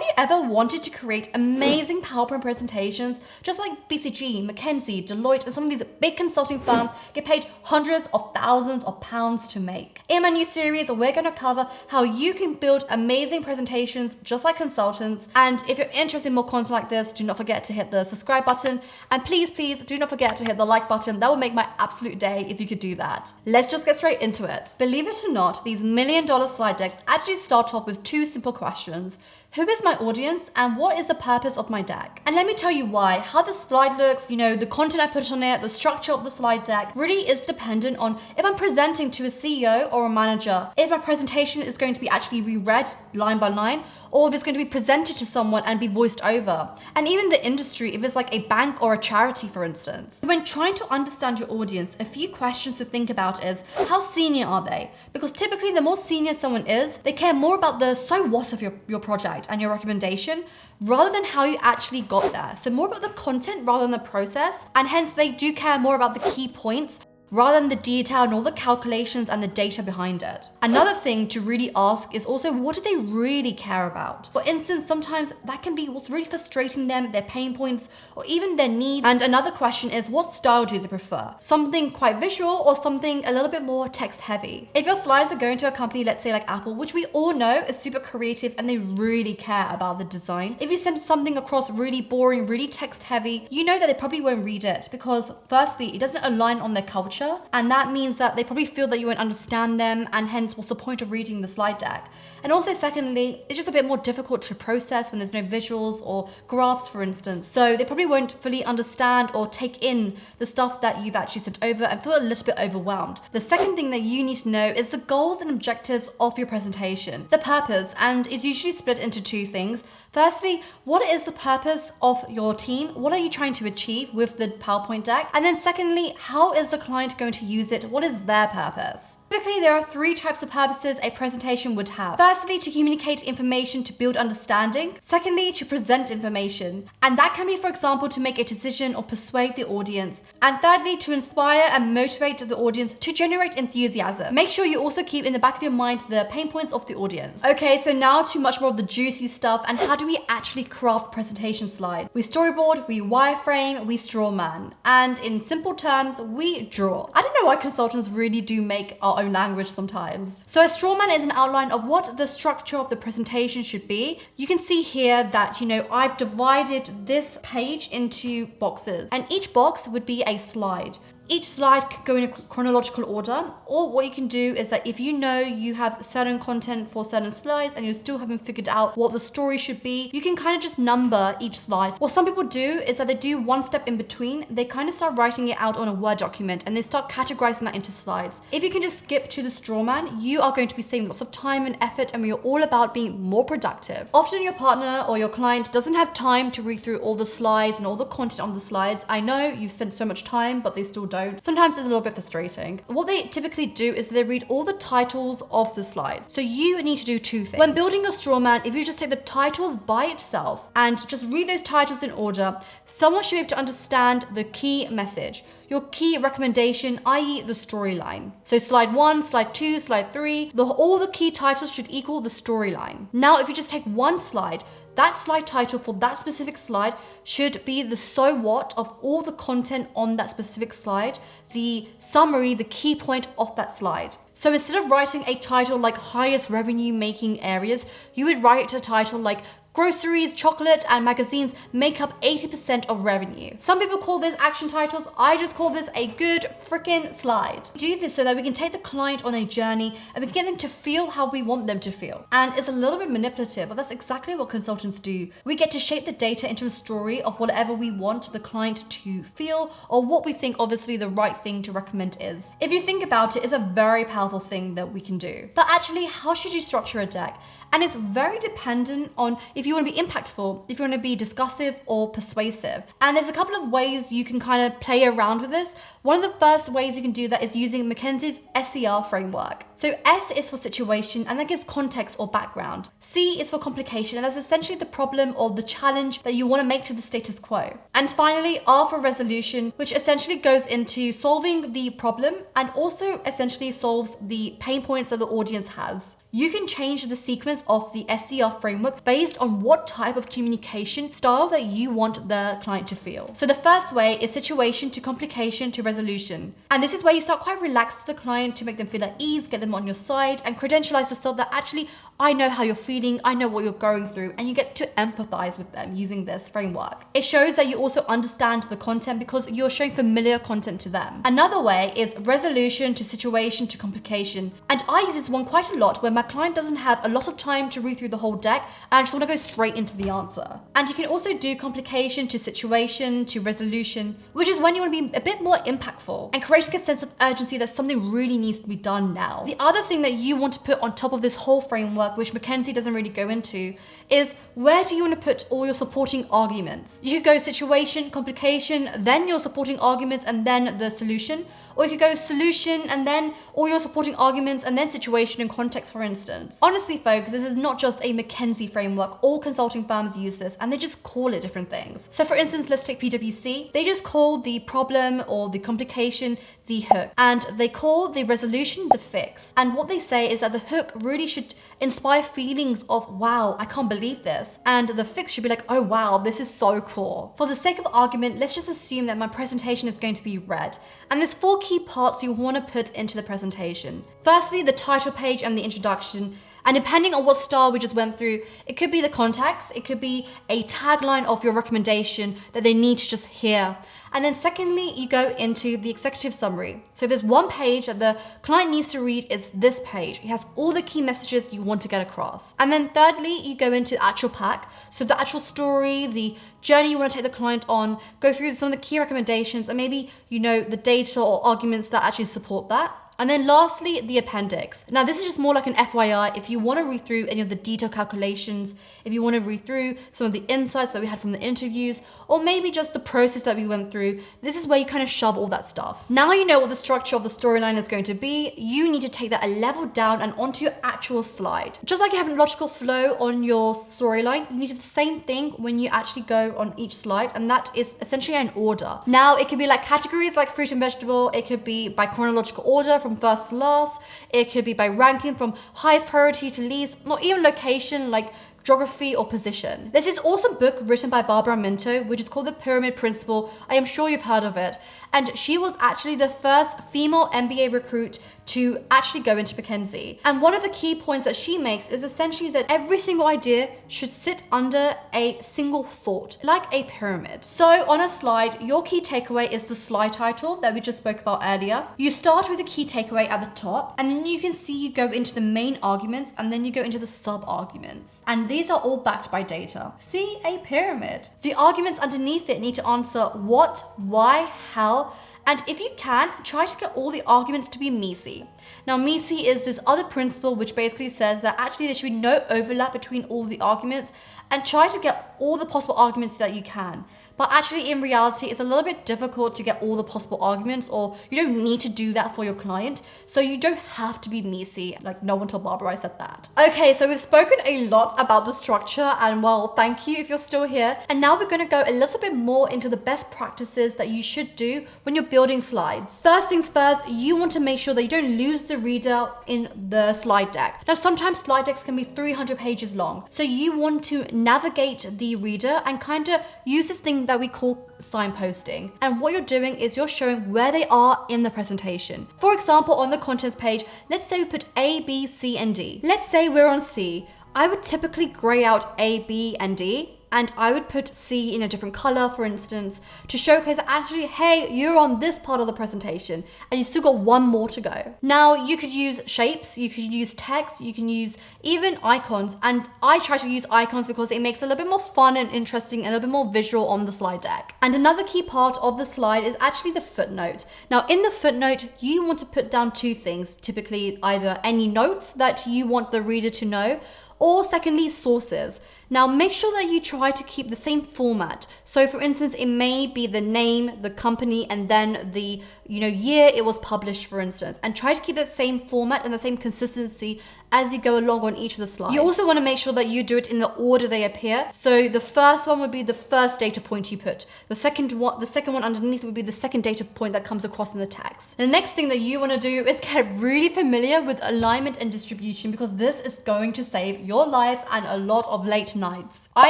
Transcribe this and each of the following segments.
Have you ever wanted to create amazing PowerPoint presentations, just like BCG, McKinsey, Deloitte, and some of these big consulting firms get paid hundreds of thousands of pounds to make? In my new series, we're going to cover how you can build amazing presentations just like consultants. And if you're interested in more content like this, do not forget to hit the subscribe button. And please do not forget to hit the like button. That would make my absolute day if you could do that. Let's just get straight into it. Believe it or not, these $1 million slide decks actually start off with two simple questions. Who is my audience and what is the purpose of my deck? And let me tell you why. How the slide looks, the content I put on it, the structure of the slide deck really is dependent on if I'm presenting to a CEO or a manager, if my presentation is going to be actually reread line by line, or if it's going to be presented to someone and be voiced over. And even the industry, if it's like a bank or a charity, for instance. When trying to understand your audience, a few questions to think about is, how senior are they? Because typically the more senior someone is, they care more about the so what of your project and your recommendation, rather than how you actually got there. So more about the content rather than the process, and hence they do care more about the key points rather than the detail and all the calculations and the data behind it. Another thing to really ask is also, what do they really care about? For instance, sometimes that can be what's really frustrating them, their pain points, or even their needs. And another question is, what style do they prefer? Something quite visual or something a little bit more text heavy? If your slides are going to a company, let's say like Apple, which we all know is super creative and they really care about the design. If you send something across really boring, really text heavy, you know that they probably won't read it because firstly, it doesn't align on their culture. And that means that they probably feel that you won't understand them, and hence what's the point of reading the slide deck? And also secondly, it's just a bit more difficult to process when there's no visuals or graphs, for instance. So they probably won't fully understand or take in the stuff that you've actually sent over and feel a little bit overwhelmed. The second thing that you need to know is the goals and objectives of your presentation. The purpose, and it's usually split into two things. Firstly, what is the purpose of your team? What are you trying to achieve with the PowerPoint deck? And then secondly, how is the client going to use it? What is their purpose? Typically, there are three types of purposes a presentation would have. Firstly, to communicate information to build understanding. Secondly, to present information. And that can be, for example, to make a decision or persuade the audience. And thirdly, to inspire and motivate the audience to generate enthusiasm. Make sure you also keep in the back of your mind the pain points of the audience. Okay, so now to much more of the juicy stuff and how do we actually craft presentation slides? We storyboard, we wireframe, we strawman. And in simple terms, we draw. I don't know why consultants really do make our own language sometimes. So a strawman is an outline of what the structure of the presentation should be. You can see here that, I've divided this page into boxes, and each box would be a slide. Each slide could go in a chronological order, or what you can do is that if you know you have certain content for certain slides and you still haven't figured out what the story should be, you can kind of just number each slide. What some people do is that they do one step in between. They kind of start writing it out on a Word document and they start categorizing that into slides. If you can just skip to the strawman, you are going to be saving lots of time and effort, and we are all about being more productive. Often your partner or your client doesn't have time to read through all the slides and all the content on the slides. I know you've spent so much time, but they still don't. Sometimes it's a little bit frustrating. What they typically do is they read all the titles of the slides. So you need to do two things. When building your straw man, if you just take the titles by itself and just read those titles in order, someone should be able to understand the key message, your key recommendation, i.e. the storyline. So slide 1, slide 2, slide 3, all the key titles should equal the storyline. Now, if you just take one slide, that slide title for that specific slide should be the so what of all the content on that specific slide, the summary, the key point of that slide. So instead of writing a title like highest revenue making areas, you would write a title like groceries, chocolate, and magazines make up 80% of revenue. Some people call this action titles. I just call this a good freaking slide. We do this so that we can take the client on a journey and we can get them to feel how we want them to feel. And it's a little bit manipulative, but that's exactly what consultants do. We get to shape the data into a story of whatever we want the client to feel, or what we think obviously the right thing to recommend is. If you think about it, it's a very powerful thing that we can do. But actually, how should you structure a deck? And it's very dependent on if you want to be impactful, if you want to be discussive or persuasive. And there's a couple of ways you can kind of play around with this. One of the first ways you can do that is using McKinsey's SER framework. So S is for situation, and that gives context or background. C is for complication, and that's essentially the problem or the challenge that you want to make to the status quo. And finally, R for resolution, which essentially goes into solving the problem and also essentially solves the pain points that the audience has. you can change the sequence of the SCR framework based on what type of communication style that you want the client to feel. So the first way is situation to complication to resolution. And this is where you start quite relaxed with the client to make them feel at ease, get them on your side, and credentialize yourself that actually, I know how you're feeling, I know what you're going through, and you get to empathize with them using this framework. It shows that you also understand the content because you're showing familiar content to them. Another way is resolution to situation to complication. And I use this one quite a lot where my client doesn't have a lot of time to read through the whole deck and I just want to go straight into the answer. And you can also do complication to situation to resolution, which is when you want to be a bit more impactful and creating a sense of urgency that something really needs to be done now. The other thing that you want to put on top of this whole framework, which McKinsey doesn't really go into, is where do you want to put all your supporting arguments? You could go situation, complication, then your supporting arguments, and then the solution. Or you could go solution and then all your supporting arguments and then situation and context, for instance. Honestly, folks, this is not just a McKinsey framework. All consulting firms use this and they just call it different things. So for instance, let's take PwC. They just call the problem or the complication the hook, and they call the resolution the fix. And what they say is that the hook really should inspire feelings of, wow, I can't believe this. And the fix should be like, oh wow, this is so cool. For the sake of argument, let's just assume that my presentation is going to be read. And there's 4 key parts you want to put into the presentation. Firstly, the title page and the introduction. And depending on what style we just went through, it could be the context, it could be a tagline of your recommendation that they need to just hear. And then secondly, you go into the executive summary. So there's one page that the client needs to read, is this page. It has all the key messages you want to get across. And then thirdly, you go into the actual pack. So the actual story, the journey you want to take the client on, go through some of the key recommendations and maybe, the data or arguments that actually support that. And then lastly, the appendix. Now this is just more like an FYI if you want to read through any of the detailed calculations, if you want to read through some of the insights that we had from the interviews, or maybe just the process that we went through. This is where you kind of shove all that stuff. Now you know what the structure of the storyline is going to be. You need to take that a level down and onto your actual slide. Just like you have a logical flow on your storyline, you need to do the same thing when you actually go on each slide, and that is essentially an order. Now it could be like categories like fruit and vegetable, it could be by chronological order from first to last, it could be by ranking from highest priority to least, or even location like geography or position. There's this awesome book written by Barbara Minto, which is called The Pyramid Principle. I am sure you've heard of it. And she was actually the first female MBA recruit to actually go into McKinsey. And one of the key points that she makes is essentially that every single idea should sit under a single thought, like a pyramid. So on a slide, your key takeaway is the slide title that we just spoke about earlier. You start with the key takeaway at the top, and then you can see you go into the main arguments, and then you go into the sub-arguments. And these are all backed by data. See, a pyramid. The arguments underneath it need to answer what, why, how, and if you can, try to get all the arguments to be MECE. Now, MECE is this other principle which basically says that actually there should be no overlap between all the arguments, and try to get all the possible arguments that you can. But actually in reality, it's a little bit difficult to get all the possible arguments, or you don't need to do that for your client. So you don't have to be MECE, like no one told Barbara I said that. Okay, so we've spoken a lot about the structure, and well, thank you if you're still here. And now we're gonna go a little bit more into the best practices that you should do when you're building slides. First things first, you want to make sure that you don't lose the reader in the slide deck. Now, sometimes slide decks can be 300 pages long. So you want to navigate the reader and kind of use this thing that we call signposting. And what you're doing is you're showing where they are in the presentation. For example, on the contents page, let's say we put A, B, C, and D. Let's say we're on C. I would typically gray out A, B, and D, and I would put C in a different color, for instance, to showcase that actually, hey, you're on this part of the presentation and you still got one more to go. Now, you could use shapes, you could use text, you can use even icons, and I try to use icons because it makes it a little bit more fun and interesting and a little bit more visual on the slide deck. And another key part of the slide is actually the footnote. Now, in the footnote, you want to put down 2 things, typically either any notes that you want the reader to know, or secondly, sources. Now, make sure that you try to keep the same format. So for instance, it may be the name, the company, and then the year it was published, for instance, and try to keep that same format and the same consistency as you go along on each of the slides. You also want to make sure that you do it in the order they appear. So the first one would be the first data point you put. The second one underneath would be the second data point that comes across in the text. The next thing that you want to do is get really familiar with alignment and distribution, because this is going to save your life and a lot of late nights. I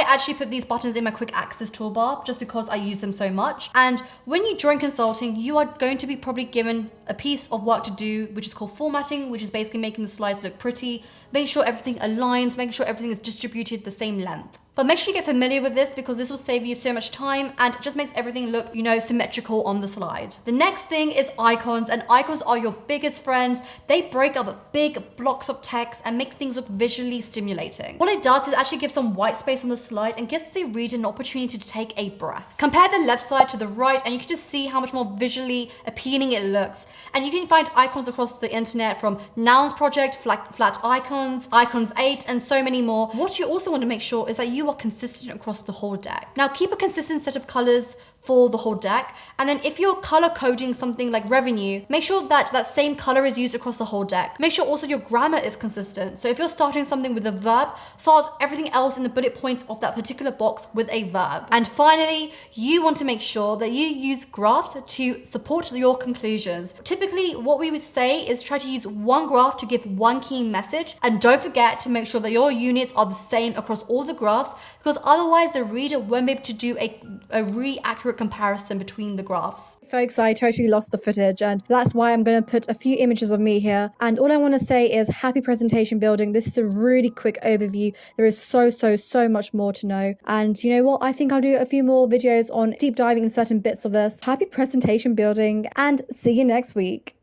actually put these buttons in my quick access toolbar just because I use them so much. And when you join consulting, you are going to be probably given a piece of work to do, which is called formatting, which is basically making the slides look pretty, making sure everything aligns, making sure everything is distributed the same length. But make sure you get familiar with this, because this will save you so much time and it just makes everything look, symmetrical on the slide. The next thing is icons, and icons are your biggest friends. They break up big blocks of text and make things look visually stimulating. What it does is actually give some white space on the slide and gives the reader an opportunity to take a breath. Compare the left side to the right and you can just see how much more visually appealing it looks. And you can find icons across the internet, from Nouns Project, Flat Icons, Icons 8, and so many more. What you also want to make sure is that you are consistent across the whole deck. Now keep a consistent set of colors for the whole deck. And then if you're color coding something like revenue, make sure that that same color is used across the whole deck. Make sure also your grammar is consistent. So if you're starting something with a verb, start everything else in the bullet points of that particular box with a verb. And finally, you want to make sure that you use graphs to support your conclusions. Typically, what we would say is try to use one graph to give one key message. And don't forget to make sure that your units are the same across all the graphs, because otherwise the reader won't be able to do a really accurate comparison between the graphs. Folks, I totally lost the footage, and that's why I'm going to put a few images of me here. And all I want to say is happy presentation building. This is a really quick overview. There is so much more to know. And you know what? I think I'll do a few more videos on deep diving in certain bits of this. Happy presentation building, and see you next week.